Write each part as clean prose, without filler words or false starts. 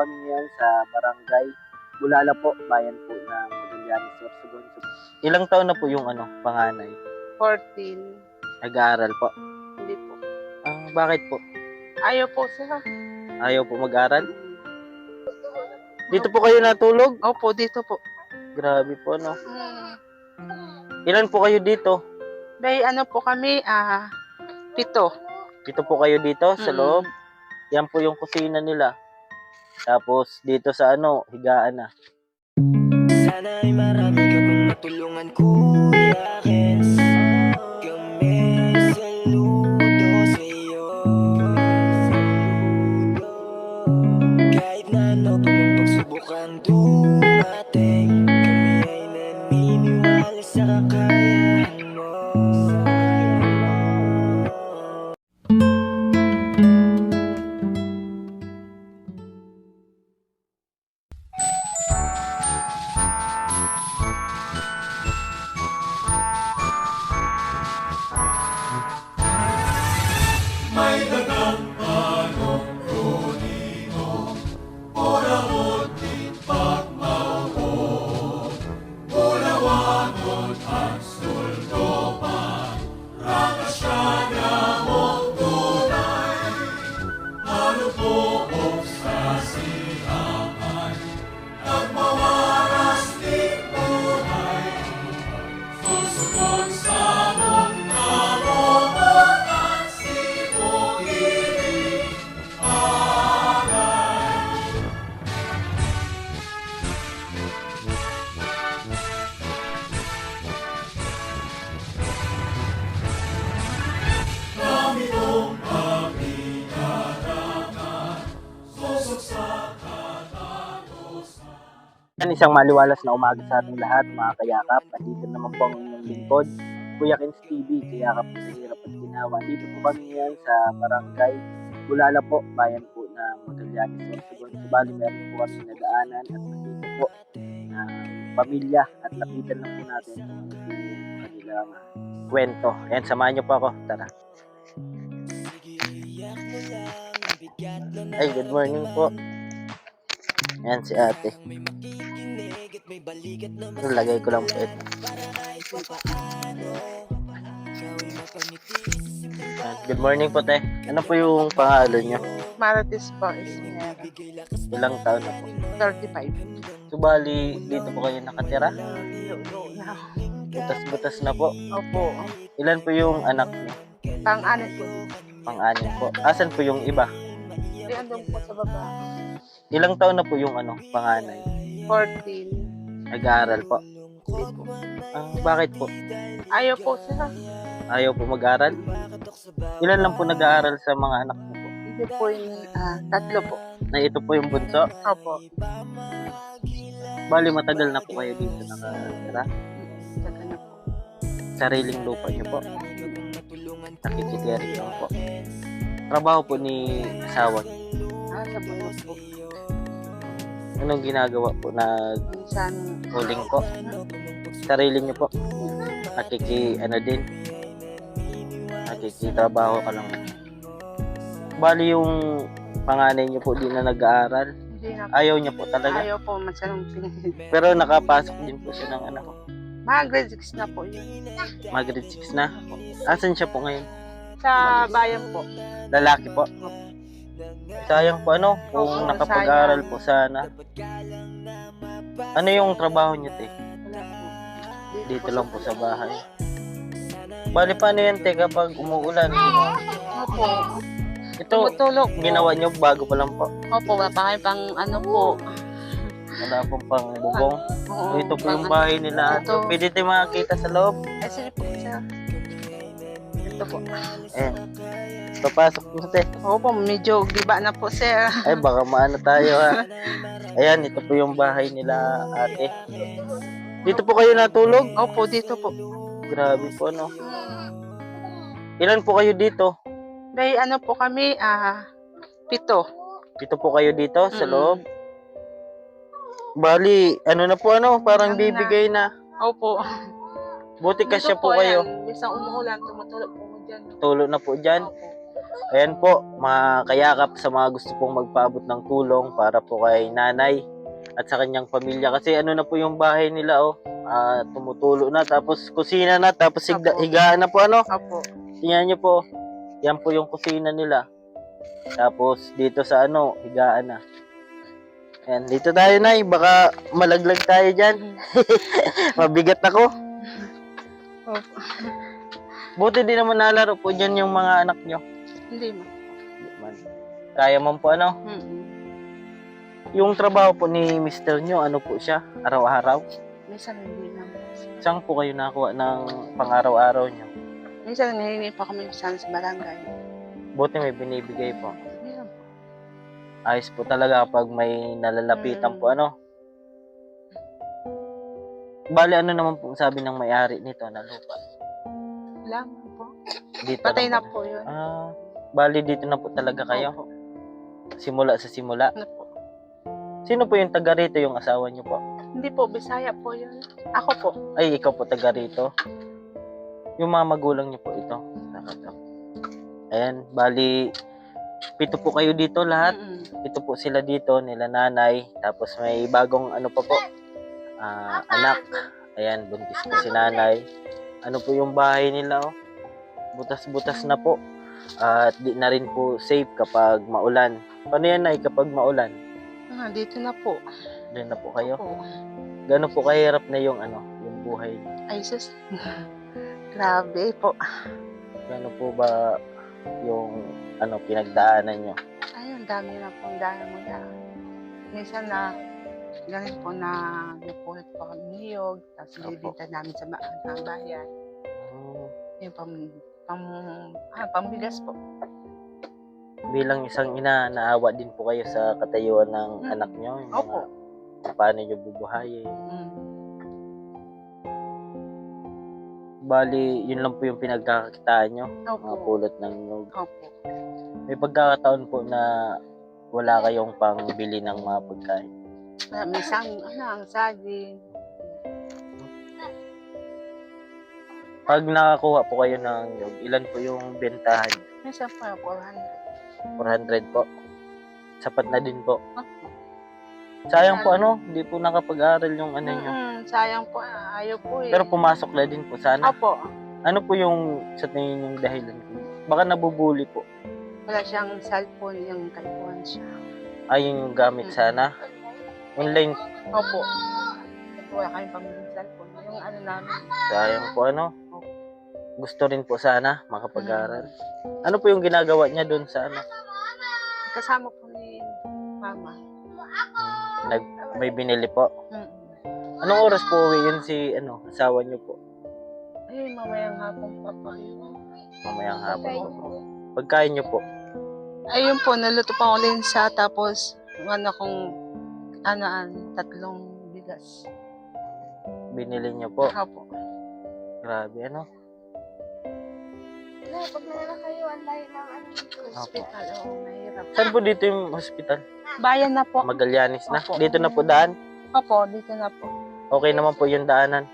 kami ngayon sa Barangay Bulala po, bayan po ng Magallanes, Sorsogon. Ilang taon na po yung panganay? 14. Nag-aaral po? Hindi po. Bakit po? Ayaw po sila. Ayaw po mag-aral? Dito po kayo natulog? Opo, dito po. Grabe po, no? Ilan po kayo dito? May po kami, 7. Dito po kayo dito sa loob? Yan po yung kusina nila. Tapos dito sa higaan na. Sana ay marami ka pang matulungan, Kuya Kens. Kami saludo sa'yo. Kahit na ano pa mang pagsubukan dumating, kami ay naniniwala sa kakayahan mo. Isang maliwalas na umaga sa ating lahat, mga kayakap. Andito naman po ang inyong lingkod, Kuya Kens TV, kayakap sa hirap at ginawa. Dito po kami ngayon sa Barangay Bulala po, bayan po ng Magallanes, Sorsogon. Bali, meron po kami nagaanan at nakita po ng pamilya at napitan lang po natin kung yung kanilang kwento. Ayan, samahan niyo po ako. Tara. Ay, good morning po. Ayan si ate. Lagay ko lang po ito. Good morning po, te. Ano po yung pangalan niyo? Marites po, Ismera. Ilang taon na po? 35. So, bali, dito po kayo nakatira? Butas-butas na po. Opo. Ilan po yung anak niyo? Pang-anin po. Pang-anim po. Asan po yung iba? Hindi, andun po sa baba. Ilang taon na po yung panganay? 14. Nag-aaral po? Hindi po. Bakit po? Ayaw po sila. Ayaw po mag-aral? Ilan lang po nag-aaral sa mga anak niyo po? Hindi po yung 3 po. Na ito po yung bunso? Opo. Bali, matagal na po kayo dito nakatira? Saka na po. Sariling lupa niyo po? Nakikitiri lang po. Trabaho po ni asawa niyo? Sa buwan po. Anong ginagawa po? Minsan, Huling po? Sarili niyo po? Din? Nakikitrabaho ka lang? Bali yung panganay niyo po di na nag-aaral? hindi na po. Ayaw niya po talaga? Ayaw po, masyadong pinahid. Pero nakapasok din po siya ng anak ko. Mga grade 6 na po yun. Grade 6 na. Asan siya po ngayon? Sa bayan po. Lalaki po? Sayang po kung nakapag-aral po sana. Ano yung trabaho niyo, te? Wala po. Dito lang po sa bahay. Bali, paano yan, te, kapag umuulan? Opo. Ito, Tumutulog po. ginawa niyo bago pa lang po. Opo, wala pa kayo pang po. Wala pong pang bubong. Oo, Ito po yung bahay nila. Ito. Pwede tayo makakita sa loob. Ay, sige po, sir. Ito po. Eh, papasok po, te. Opo, medyo giba na po, sir. Ay, baka maano tayo, ha. Ayan, ito po yung bahay nila, ate. Dito po kayo natulog? Opo, dito po. Grabe po, Ilan po kayo dito? May po kami, 7. 7 po kayo dito sa loob? Bali, na po, parang Ano na? bibigay na. Opo. Buti kasya Dito po kayo. Ayan. Isang umuulan, tumutulog po dyan. Tulo na po dyan. Opo. Ayan po, mga kayakap, sa mga gusto pong magpaabot ng tulong para po kay nanay at sa kanyang pamilya. Kasi ano na po yung bahay nila, tumutulo na, tapos kusina na, tapos Opo. higaan na po, ano. Opo. Tingnan niyo po, yan po yung kusina nila. Tapos dito sa higaan na. Ayan, dito tayo, Nay. Baka malaglag tayo dyan. Mabigat ako. Opo. Buti di naman nalaro po dyan yung mga anak nyo. Hindi mo. Di man. Kaya man po, ano. Yung trabaho po ni Mr. nyo, ano po siya? Araw-araw? Minsan hindi naman. Saan po kayo nakuha ng pang-araw-araw nyo? Minsan nahihingi pa kami minsan sa barangay. Buti may binibigay po. Meron po. Ayos po talaga kapag may nalalapitan po, ano. Bale, ano naman po sabi ng may-ari nito na lupa? Wala man po. Dito Patay lang na po. po yun. Bali, dito na po talaga kayo? Opo. Simula sa simula? Ano po? Sino po yung taga rito, yung asawa niyo po? Hindi po, Bisaya po yun. Ako po. Ay, ikaw po taga rito? Yung mga magulang niyo po ito? Ayan, bali, 7 po kayo dito lahat. 7 po sila dito, nila nanay. Tapos may bagong pa po, anak. Ayan, buntis po si nanay. Ano po yung bahay nila, butas-butas na po. At di na rin po safe kapag maulan. Paano yan, Nay, kapag maulan? Dito na po. Doon na po kayo? Opo. Gano'n po kahirap na yung yung buhay? Ay, sus. Grabe po. Gano'n po ba yung pinagdaanan nyo? Ayun, dami na pong dami mo na. Minsan na, ganun po na napulot po kami niyog, tapos Opo. bibinta namin sa bayan. Yung pambigas po. Bilang isang ina, naawa din po kayo sa katayuan ng anak nyo? Yung Opo. paano nyo bubuhayin? Bali, yun lang po yung pinagkakakitaan nyo? Mga Opo. pulot ng nyug. Opo. May pagkakataon po na wala kayong pangbili ng mga pagkain? Minsan, ang saging. Pag nakakuha po kayo ng nyug, ilan po yung bentahan? Minsan po, 400. 400 po. Sapat na din po. Opo. Sayang po hindi po nakapag-aral yung nyo. Sayang po, ayaw po eh. Pero pumasok na din po sana. Opo. Ano po yung sa tingin yung dahilan ko? Baka nabubuli po. Wala siyang cellphone, yung kalpuan siya. Ayun yung gamit sana. Online. Opo. Wala kayong pamilyang cellphone. Yung namin. Sayang po Gusto rin po sana makapag-aral. Ano po yung ginagawa niya doon sa Kasama po ni Mama. May binili po. Anong oras po uwi yun si asawa niyo po? Ay, mamayang hapon pa po. Mamayang hapon po. Pagkain niyo po? Ayun po, naluto pa ko linsa, tapos kong 3 bigas. Binili niyo po? Opo. Grabe, Pag meron kayo, ang layo ng Hospital, mahirap. Saan po dito yung hospital? Bayan na po. Magallanes na? Opo. Dito na po daan? Opo, dito na po. Okay naman po yung daanan.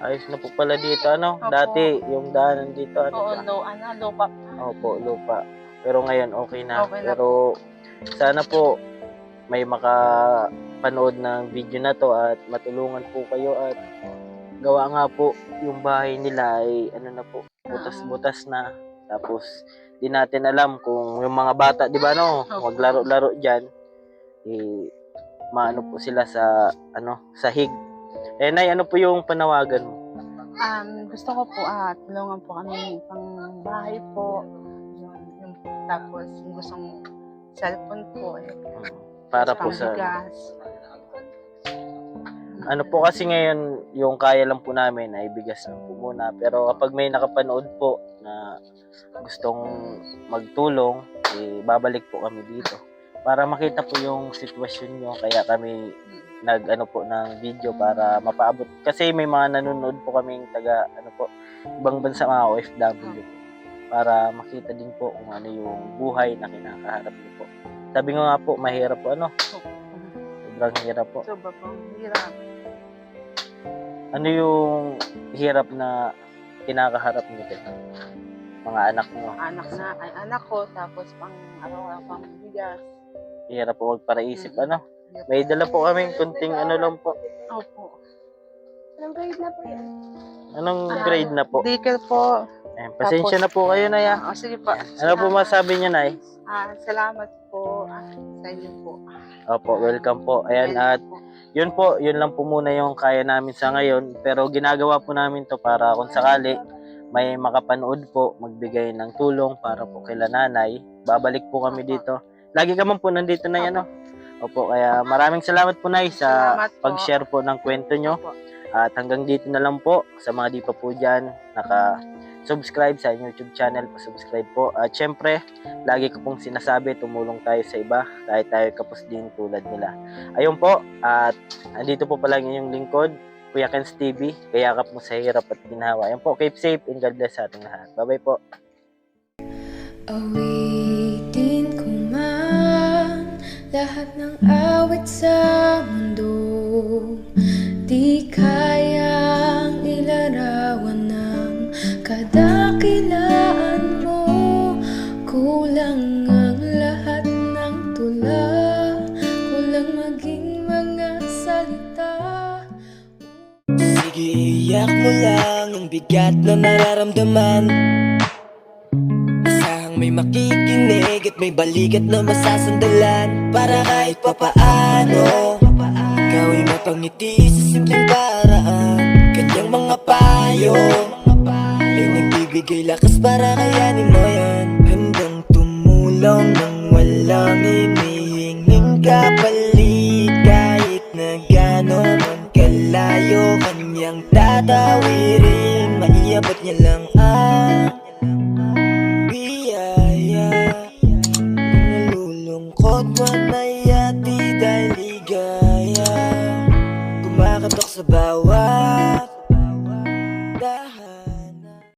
Ayos na po pala dito, Opo. Dati, yung daanan dito, Oo, ba? lupa pa. Opo, lupa. Pero ngayon, okay na. Okay na Pero, sana po, may makapanood ng video na to at matulungan po kayo at gawa nga po, yung bahay nila ay, butas-butas na. Tapos, di natin alam kung yung mga bata, di ba, Opo. maglaro-laro dyan, maano po sila sa, sahig. Nay, ano po yung panawagan mo? Gusto ko po, tulungan po kami pang bahay po. Tapos, yung gustong cellphone po. Para po sa... Pambigas. Ano po kasi ngayon, yung kaya lang po namin ay bigas lang po muna. Pero kapag may nakapanood po na gustong magtulong, babalik po kami dito. Para makita po yung sitwasyon nyo. Kaya kami po ng video para mapaabot. Kasi may mga nanonood po kaming taga, ibang bansa, mga OFW po. Para makita din po kung ano yung buhay na kinakaharap niyo po. Sabi nga po, mahirap po, sobrang hirap po. Sobrang hirap. Ano yung hirap na kinakaharap niyo din? mga anak nyo. Anak ko, tapos pang araw-araw pang bigas. Hirap po magparaisip, Mm. ano. May dala po kami, kunting ano lang po. Opo. Anong grade na po yan? Anong grade na po? Daycare po. Eh, pasensya na po kayo, Nay. Sige po. Ano po masabi niyo, Nay? Salamat po sa inyo po. Opo, welcome po. Ayan, at yun po, yun lang po muna yung kaya namin sa ngayon. Pero ginagawa po namin to para kung sakali may makapanood po, magbigay ng tulong para po kila nanay. Babalik po kami dito. Lagi ka man po nandito na yan, no? Opo, kaya maraming salamat po, Nay, sa Salamat po. pag-share po ng kwento nyo. Opo. At hanggang dito na lang po. Sa mga di pa po dyan, naka-subscribe sa YouTube channel, pa-subscribe po. At syempre, lagi ko pong sinasabi, tumulong tayo sa iba, kahit tayo kapos din tulad nila. Ayun po, at andito po pala ang inyong lingkod, Kuya Ken's TV, kayakap mo sa hirap at ginhawa. Ayun po, keep safe and God bless sa ating lahat. Bye-bye po. Awitin ko man lahat ng awit sa mundo, di kayang ilarawan ng kadakilaan mo. Kulang ang lahat ng tula, kulang maging mga salita. Sige, iyak mo lang ang bigat na nararamdaman. Asahang may makikinig at may balikat na masasandalan. Para kahit papaano ikaw ay mapangiti sa simpleng paraan. Kanyang mga payo ay nagbibigay lakas para kayanin mo yan. Handang tumulong nang walang hinihinging kapalit. Kahit na gano'n man kalayo kanyang tatawirin, maiabot niya lang ang biyaya. Kung nalulungkot man ay ati dahil ligaya, kumakatok sa bawat